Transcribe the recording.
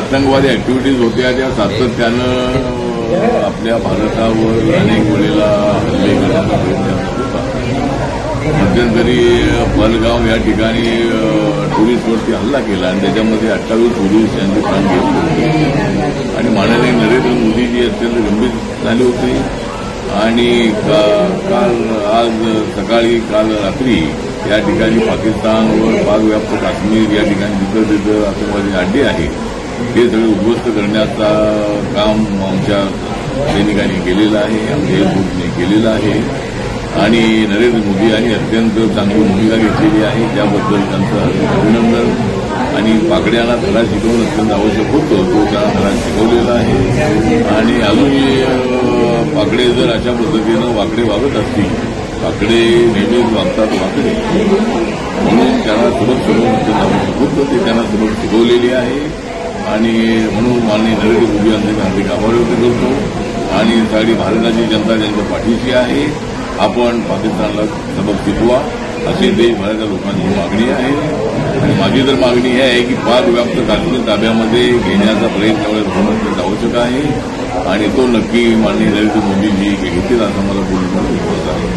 आतंकवादी ऍक्टिव्हिटीज होत्या त्या सातत्यानं आपल्या भारतावर अनेक वेळेला हल्ले करण्याचा प्रयत्न होता. मध्यंतरी बलगाव या ठिकाणी टुरिस्टवरती हल्ला केला आणि त्याच्यामध्ये 28 टुरिस्ट यांचे प्राण घेतले आणि माननीय नरेंद्र मोदीजी अत्यंत गंभीर झाले होते. आणि काल रात्री या ठिकाणी पाकिस्तानवर पाकव्याप्त काश्मीर या ठिकाणी जिथं आतंकवादी अड्डे आहे हे सगळे उद्ध्वस्त करण्याचा काम आमच्या सैनिकांनी केलेलं आहे, आमच्या एअरफोर्सने केलेलं आहे आणि नरेंद्र मोदी यांनी अत्यंत चांगली भूमिका घेतलेली आहे. त्याबद्दल त्यांचं अभिनंदन. आणि पाकड्यांना धडा शिकवणं अत्यंत आवश्यक होतं, तो त्यांना धडा शिकवलेला आहे. आणि अजूनही पाकडे जर अशा पद्धतीनं वाकडे वागत असतील, पाकडे नेहमीच वागतात वाकडे, म्हणून त्यांना सबक शिकवणं अत्यंत आवश्यक होतं, ते त्यांना सबक शिकवलेली आहे. आणि म्हणून माननीय नरेंद्र मोदी यांचे हार्दिक आभार व्यक्त करतो आणि सारी भारताची जनता त्यांच्या पाठीशी आहे. आपण पाकिस्तानला सबक शिकवा अशी देशभराच्या लोकांची मागणी आहे. आणि माझी तर मागणी ही आहे की पाकव्याप्त काश्मीर ताब्यामध्ये घेण्याचा प्रयत्न होणं अत्यंत आवश्यक आहे आणि तो नक्की माननीय नरेंद्र मोदीजी घेतील असं मला बोलून विश्वास आहे.